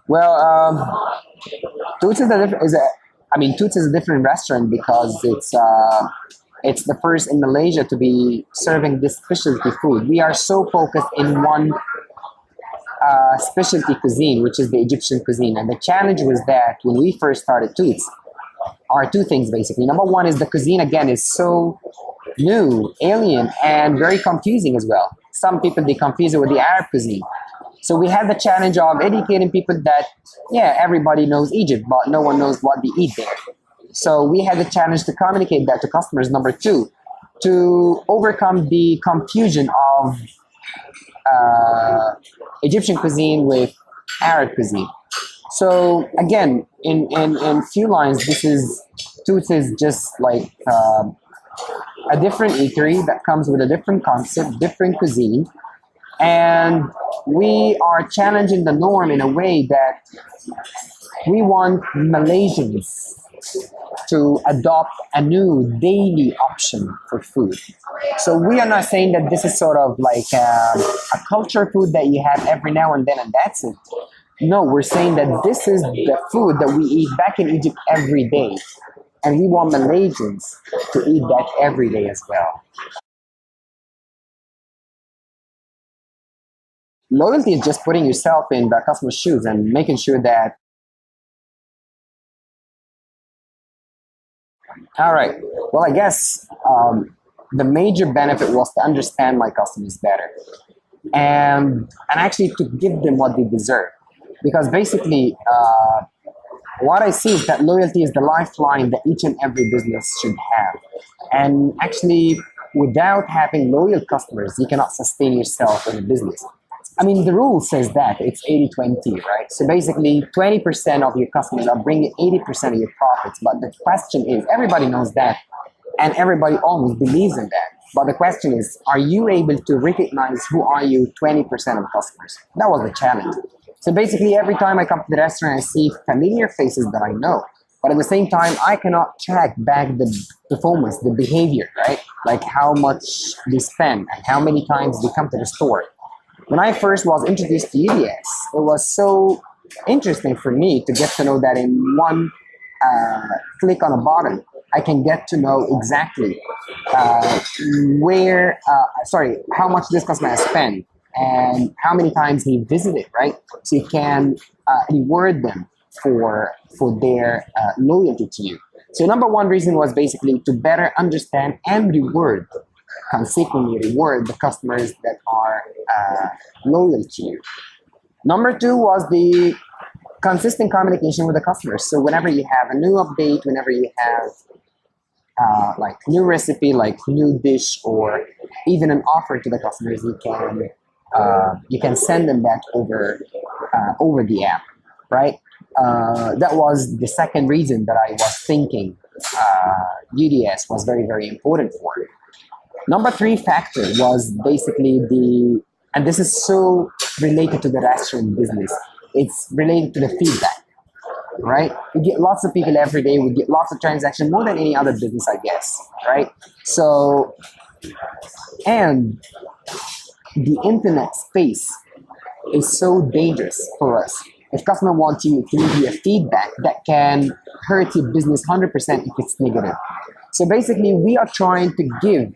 Well, Toots is a different is a I mean Toots is a different restaurant because it's the first in Malaysia to be serving this specialty food. We are so focused in one specialty cuisine, which is the Egyptian cuisine. And the challenge was that when we first started Toots, are two things basically. Number one is the cuisine again is so new, alien, and very confusing as well. Some people they confuse it with the Arab cuisine. So we had the challenge of educating people that yeah, everybody knows Egypt, but no one knows what they eat there. So we had the challenge to communicate that to customers. Number two, to overcome the confusion of uh, Egyptian cuisine with Arab cuisine. So again, in few lines, this is Toots is just like a different eatery that comes with a different concept, different cuisine, and we are challenging the norm in a way that we want Malaysians to adopt a new daily option for food. So we are not saying that this is sort of like a culture food that you have every now and then and that's it. No, we're saying that this is the food that we eat back in Egypt every day. And we want Malaysians to eat that every day as well. Loyalty is just putting yourself in the customer's shoes and making sure that, all right, well, I guess the major benefit was to understand my customers better and actually to give them what they deserve. Because basically, what I see is that loyalty is the lifeline that each and every business should have. And actually, without having loyal customers, you cannot sustain yourself in a business. I mean, the rule says that it's 80-20, right? So basically, 20% of your customers are bringing 80% of your profits. But the question is, everybody knows that, and everybody almost believes in that. But the question is, are you able to recognize who are you 20% of customers? That was the challenge. So basically, every time I come to the restaurant, I see familiar faces that I know. But at the same time, I cannot track back the performance, the behavior, right? Like how much they spend and how many times they come to the store. When I first was introduced to UDS, it was so interesting for me to get to know that in one click on a button, I can get to know exactly how much this customer has spent and how many times he visited, right? So you can reward them for their loyalty to you. So number one reason was basically to better understand and consequently reward the customers that are loyal to you. Number two was the consistent communication with the customers. So whenever you have a new update, whenever you have like new recipe, like new dish, or even an offer to the customers, you can send them that over the app, right? That was the second reason that I was thinking UDS was very, very important for it. Number three factor was basically and this is so related to the restaurant business, it's related to the feedback, right? We get lots of people every day, we get lots of transactions, more than any other business, I guess, right? So, and the internet space is so dangerous for us. If customer wants you to give you a feedback that can hurt your business 100% if it's negative. So basically, we are trying to give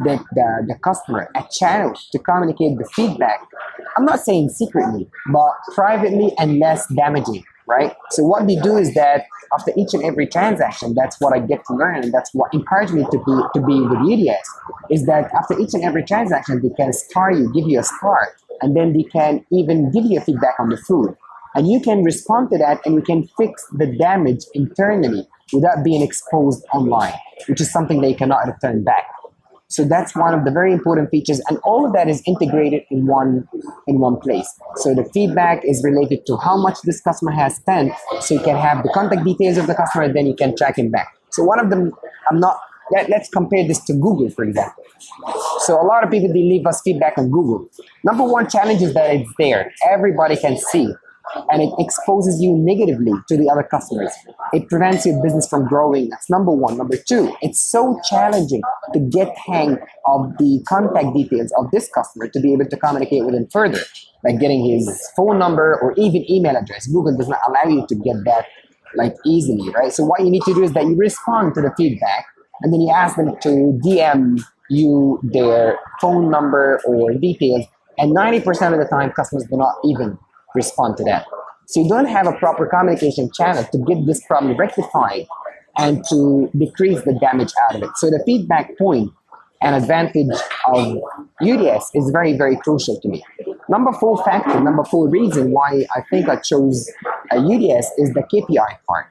the customer a channel to communicate the feedback. I'm not saying secretly, but privately and less damaging, right? So what they do is that after each and every transaction, that's what I get to learn, and that's what encouraged me to be with UDS, is that after each and every transaction, they can star you, give you a star, and then they can even give you a feedback on the food. And you can respond to that and you can fix the damage internally without being exposed online, which is something they cannot return back. So that's one of the very important features, and all of that is integrated in one place. So the feedback is related to how much this customer has spent, so you can have the contact details of the customer, and then you can track him back. So one of them, let's compare this to Google, for example. So a lot of people, they leave us feedback on Google. Number one challenge is that it's there. Everybody can see. and it exposes you negatively to the other customers. It prevents your business from growing. That's number one. Number two, it's so challenging to get hang of the contact details of this customer to be able to communicate with him further, like getting his phone number or even email address. Google does not allow you to get that like easily, right? So what you need to do is that you respond to the feedback and then you ask them to DM you their phone number or details, and 90% of the time customers do not even respond to that. So you don't have a proper communication channel to get this problem rectified and to decrease the damage out of it. So the feedback point and advantage of UDS is very, very crucial to me. Number four reason why I think I chose UDS is the KPI part,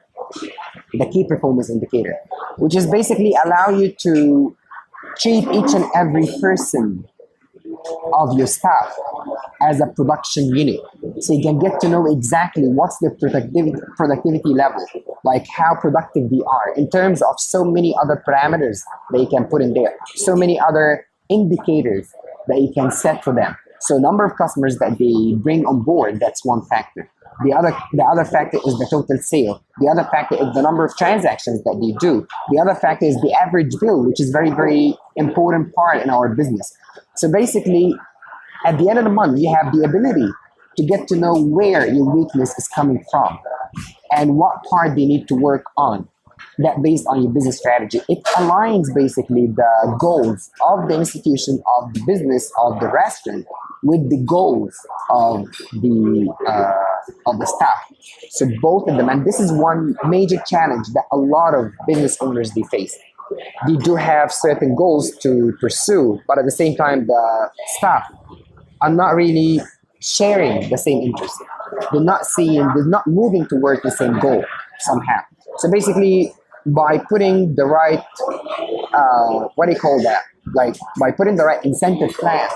the key performance indicator, which is basically allow you to treat each and every person of your staff as a production unit. So you can get to know exactly what's the productivity level, like how productive they are in terms of so many other parameters that you can put in there, so many other indicators that you can set for them. So number of customers that they bring on board, that's one factor. The other factor is the total sale. The other factor is the number of transactions that they do. The other factor is the average bill, which is very, very important part in our business. So basically, at the end of the month, you have the ability to get to know where your weakness is coming from and what part they need to work on. That based on your business strategy. It aligns basically the goals of the institution, of the business, of the restaurant with the goals of the staff. So both of them, and this is one major challenge that a lot of business owners they face. They do have certain goals to pursue, but at the same time, the staff are not really sharing the same interest. They're not moving towards the same goal somehow. So basically, by putting the right, what do you call that? Like by putting the right incentive plan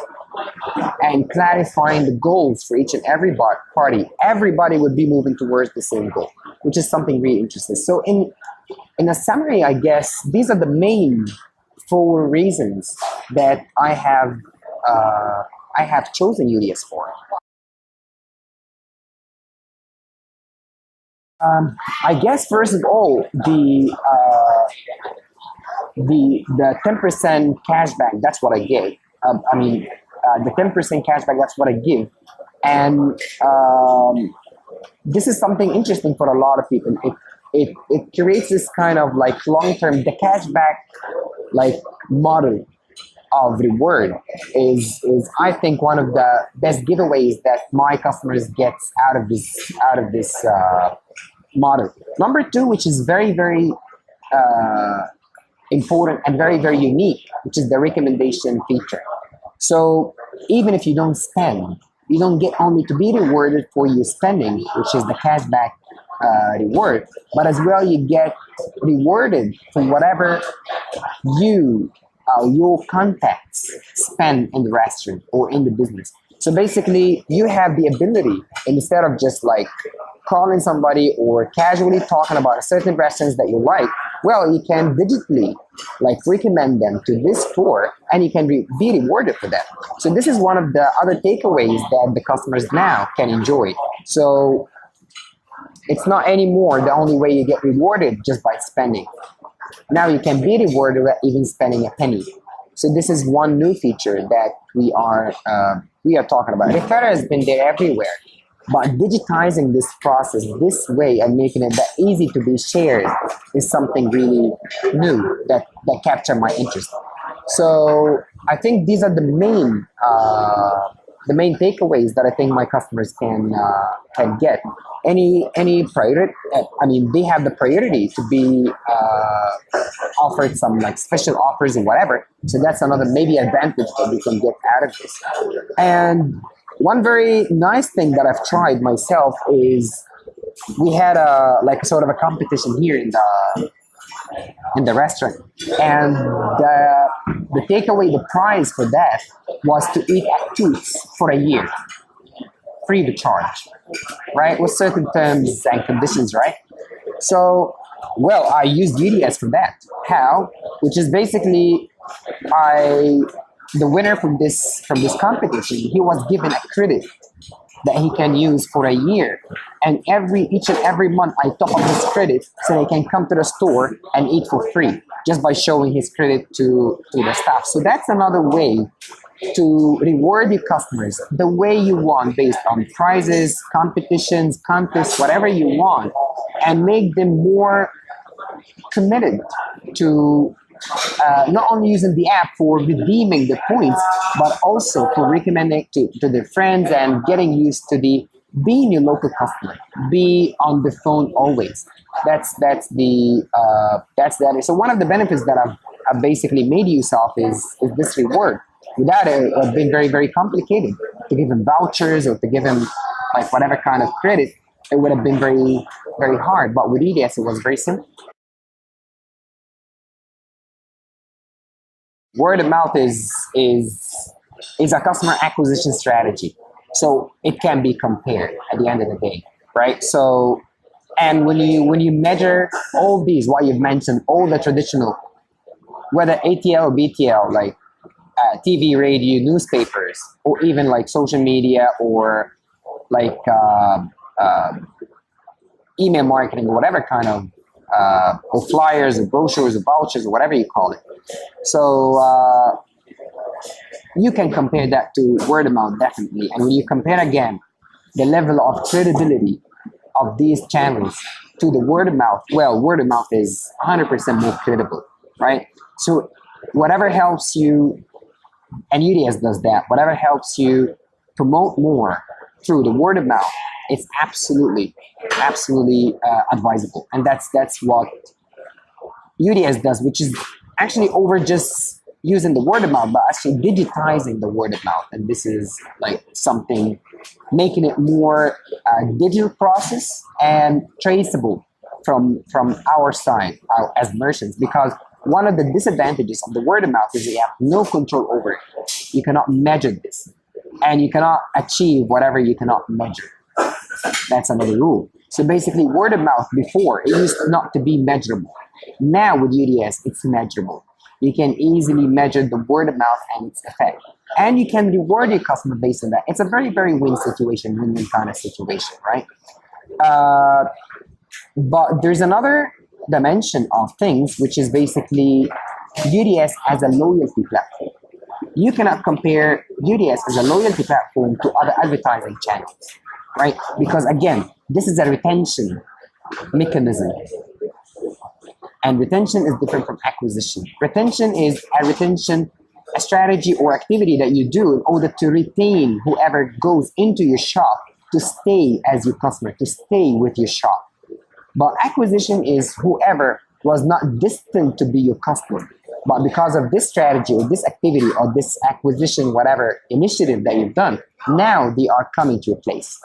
and clarifying the goals for each and every party, everybody would be moving towards the same goal, which is something really interesting. So in a summary, I guess these are the main four reasons that I have chosen UDS for. I guess first of all, the 10% cashback. That's what I give. The 10% cashback. That's what I give, and this is something interesting for a lot of people. It creates this kind of like long-term, the cashback like model of reward is I think one of the best giveaways that my customers get out of this model. Number two, which is very, very important and very, very unique, which is the recommendation feature. So even if you don't spend, you don't get only to be rewarded for your spending, which is the cashback reward, but as well you get rewarded for whatever your contacts spend in the restaurant or in the business. So basically, you have the ability, instead of just like calling somebody or casually talking about a certain restaurants that you like, well, you can digitally like recommend them to this store and you can be rewarded for that. So this is one of the other takeaways that the customers now can enjoy. So it's not anymore the only way you get rewarded just by spending. Now you can be rewarded without even spending a penny. So this is one new feature that we are talking about. Referral has been there everywhere, but digitizing this process this way and making it that easy to be shared is something really new that captured my interest. So I think these are the main takeaways that I think my customers can get. Any priority, they have the priority to be offered some like special offers and whatever. So that's another maybe advantage that we can get out of this. And one very nice thing that I've tried myself is we had a sort of a competition here in the restaurant, and the takeaway, the prize for that was to eat at TUT for a year, free of charge, right? With certain terms and conditions, right? So, well, I used UDS for that. How? Which is basically, the winner from this competition, he was given a credit that he can use for a year. And each and every month, I top up his credit so he can come to the store and eat for free just by showing his credit to the staff. So that's another way to reward your customers the way you want, based on prizes, competitions, contests, whatever you want, and make them more committed to not only using the app for redeeming the points, but also for recommending to their friends and getting used to the being your local customer. Be on the phone always. That's that. So one of the benefits that I've basically made use of is this reward. Without it, it would have been very, very complicated to give him vouchers or to give him like whatever kind of credit. It would have been very, very hard. But with UDS, it was very simple. Word of mouth is a customer acquisition strategy. So it can be compared at the end of the day, right? So, and when you measure all these, what you've mentioned, all the traditional, whether ATL or BTL, like TV, radio, newspapers, or even like social media or like email marketing or whatever kind of or flyers or brochures or vouchers or whatever you call it. So you can compare that to word of mouth, definitely. And when you compare again the level of credibility of these channels to the word of mouth, well, word of mouth is 100% more credible, right? So whatever helps you, and UDS does that, whatever helps you promote more through the word of mouth, it's absolutely advisable. And that's what UDS does, which is actually over just using the word of mouth, but actually digitizing the word of mouth. And this is like something, making it more digital process and traceable from our side as merchants. Because one of the disadvantages of the word of mouth is you have no control over it. You cannot measure this, and you cannot achieve whatever you cannot measure. That's another rule. So basically, word of mouth before, it used not to be measurable. Now with UDS, it's measurable. You can easily measure the word of mouth and its effect. And you can reward your customer based on that. It's a very, very win situation, win-win kind of situation, right? But there's another dimension of things, which is basically UDS as a loyalty platform. You cannot compare UDS as a loyalty platform to other advertising channels, right? Because again, this is a retention mechanism. And retention is different from acquisition. Retention is a strategy or activity that you do in order to retain whoever goes into your shop to stay as your customer, to stay with your shop. But acquisition is whoever was not destined to be your customer, but because of this strategy or this activity or this acquisition, whatever initiative that you've done, now they are coming to your place.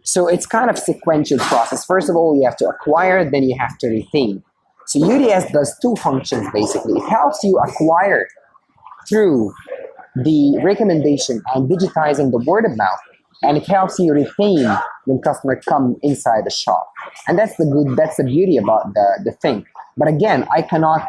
So it's kind of sequential process. First of all, you have to acquire, then you have to retain. So UDS does two functions basically. It helps you acquire through the recommendation and digitizing the word of mouth, and it helps you retain when customers come inside the shop. And that's the beauty about the thing. But again, I cannot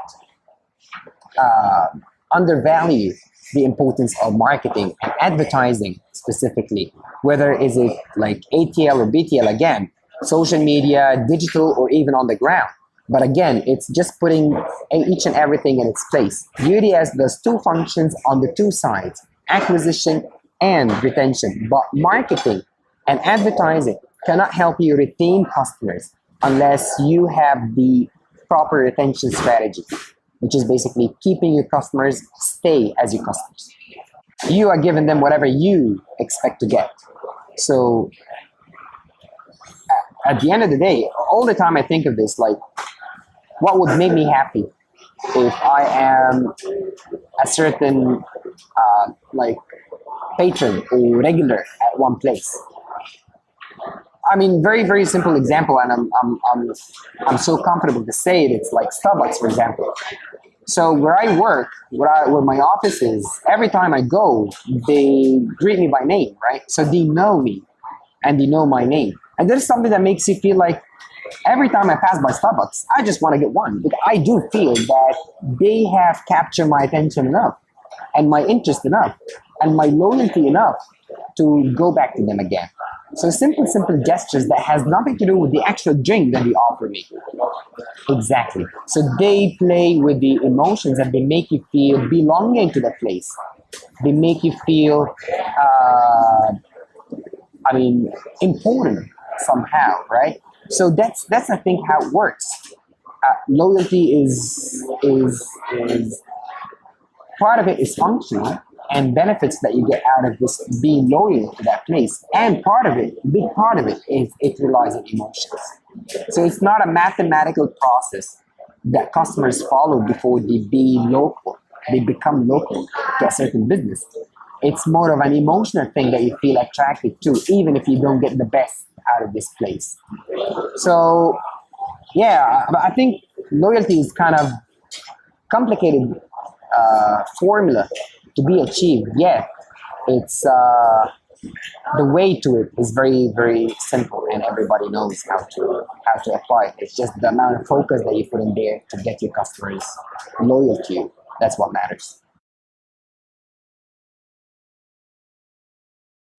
undervalue the importance of marketing and advertising specifically, whether is it like ATL or BTL, again, social media, digital, or even on the ground. But again, it's just putting each and everything in its place. UDS does two functions on the two sides, acquisition and retention. But marketing and advertising cannot help you retain customers unless you have the proper retention strategy, which is basically keeping your customers stay as your customers. You are giving them whatever you expect to get. So at the end of the day, all the time I think of this, like, what would make me happy if I am a certain like patron or regular at one place? I mean, very, very simple example, and I'm so comfortable to say it. It's like Starbucks, for example. So where I work, where my office is, every time I go, they greet me by name, right? So they know me and they know my name. And there's something that makes you feel like every time I pass by Starbucks, I just want to get one. But I do feel that they have captured my attention enough and my interest enough and my loyalty enough to go back to them again. So simple gestures that has nothing to do with the actual drink that they offer me. Exactly. So they play with the emotions and they make you feel belonging to the place. They make you feel, important somehow, right? So that's I think how it works. Loyalty is part of it is functional and benefits that you get out of this being loyal to that place. And part of it, big part of it, is it relies on emotions. So it's not a mathematical process that customers follow before they become local to a certain business. It's more of an emotional thing that you feel attracted to, even if you don't get the best out of this place. So yeah, but I think loyalty is kind of complicated formula to be achieved. Yeah, it's the way to it is very very simple, and everybody knows how to apply it. It's just the amount of focus that you put in there to get your customers loyal to you. That's what matters.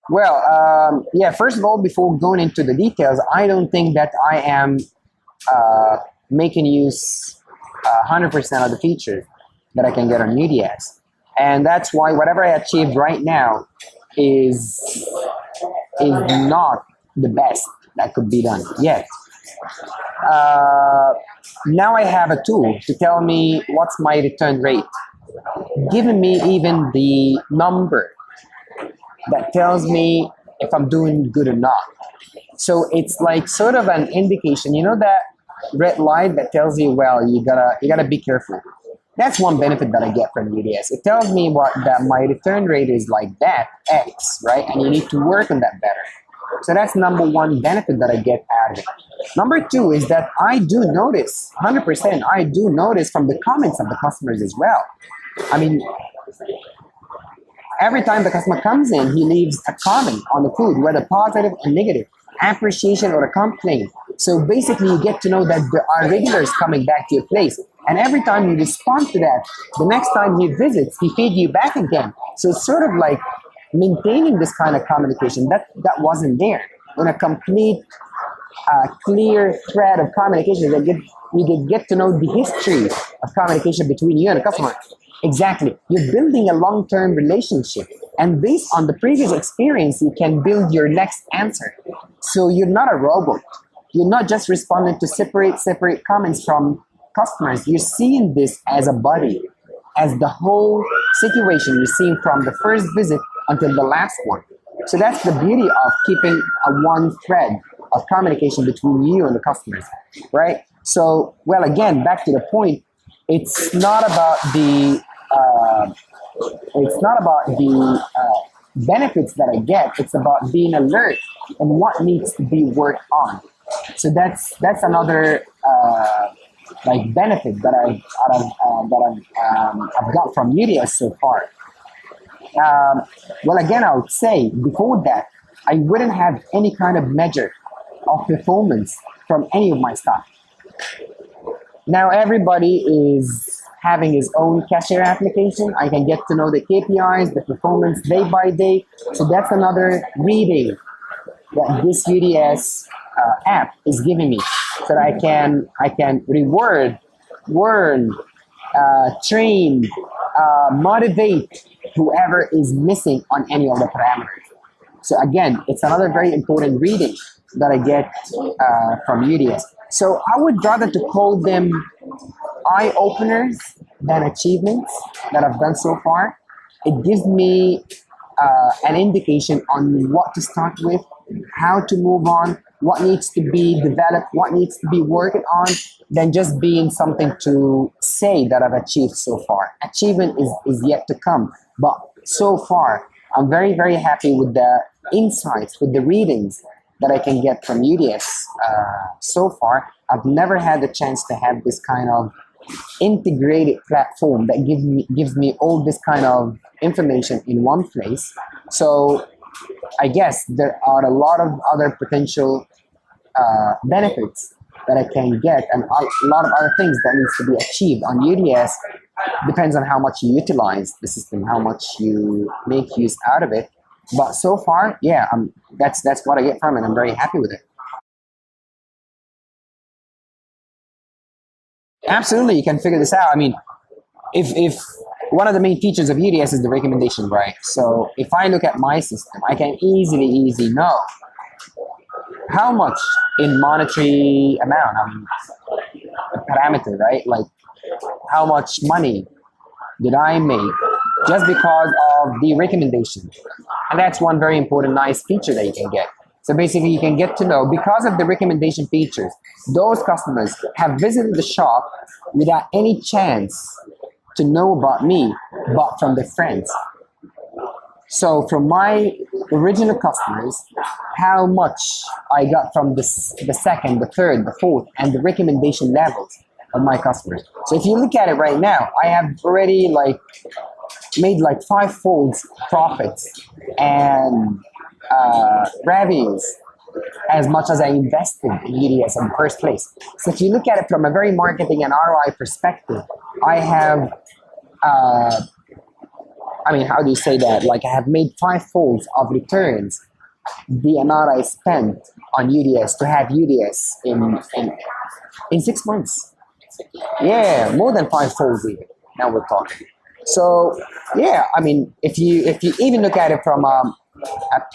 Well, yeah. First of all, before going into the details, I don't think that I am uh, making use 100% of the features that I can get on UDS. And that's why whatever I achieved right now is not the best that could be done yet. Uh, Now I have a tool to tell me what's my return rate, giving me even the number that tells me if I'm doing good or not. So it's like sort of an indication. You know that red light that tells you, well, you gotta be careful. That's one benefit that I get from UDS. It tells me what that my return rate is like that X, right? And you need to work on that better. So that's number one benefit that I get out of it. Number two is that I do notice, 100%, I do notice from the comments of the customers as well. I mean, every time the customer comes in, he leaves a comment on the food, whether positive or negative, appreciation or a complaint. So basically, you get to know that there are regulars coming back to your place. And every time you respond to that, the next time he visits, he feeds you back again. So it's sort of like maintaining this kind of communication that wasn't there. In a complete, clear thread of communication that you get to know the history of communication between you and the customer. Exactly. You're building a long-term relationship. And based on the previous experience, you can build your next answer. So you're not a robot. You're not just responding to separate comments from customers. You're seeing this as a body, as the whole situation. You're seeing from the first visit until the last one. So that's the beauty of keeping a one thread of communication between you and the customers, right? So, well, again, back to the point, it's not about the benefits that I get. It's about being alert and what needs to be worked on. So that's another like benefit that I've got from UDS so far. Well, again, I would say before that, I wouldn't have any kind of measure of performance from any of my staff. Now everybody is having his own cashier application. I can get to know the KPIs, the performance day by day. So that's another reading that this UDS app is giving me, so that I can reward, warn, train, motivate whoever is missing on any of the parameters. So again, it's another very important reading that I get from UDS. So I would rather to call them eye openers than achievements that I've done so far. It gives me an indication on what to start with, how to move on, what needs to be developed, what needs to be worked on, than just being something to say that I've achieved so far. Achievement is yet to come. But so far, I'm very, very happy with the insights, with the readings that I can get from UDS so far. I've never had the chance to have this kind of integrated platform that gives me all this kind of information in one place. So I guess there are a lot of other potential benefits that I can get, and a lot of other things that needs to be achieved on UDS. Depends on how much you utilize the system, how much you make use out of it. But so far, yeah, that's what I get from it. I'm very happy with it. Absolutely, you can figure this out. I mean, if one of the main features of UDS is the recommendation, right? So if I look at my system, I can easily know how much in monetary amount, a parameter, right? Like how much money did I make just because of the recommendation. And that's one very important, nice feature that you can get. So basically, you can get to know because of the recommendation features, those customers have visited the shop without any chance to know about me, but from their friends. So from my original customers, how much I got from the second, the third, the fourth, and the recommendation levels of my customers. So if you look at it right now, I have already like made like five-folds profits and revenues as much as I invested in UDS in the first place. So if you look at it from a very marketing and ROI perspective, I have I mean, how do you say that? Like I have made five-folds of returns the amount I spent on UDS to have UDS in 6 months. Yeah, more than five-folds even. Now we're talking. So yeah, I mean, if you even look at it from a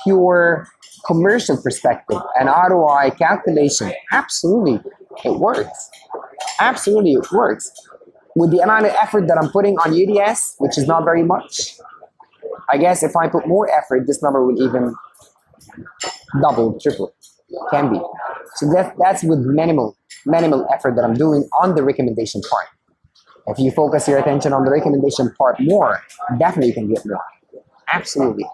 pure commercial perspective, an ROI calculation, absolutely it works. Absolutely it works. With the amount of effort that I'm putting on UDS, which is not very much, I guess if I put more effort, this number will even double, triple. Can be. So that's with minimal effort that I'm doing on the recommendation part. If you focus your attention on the recommendation part more, definitely you can get more. Absolutely.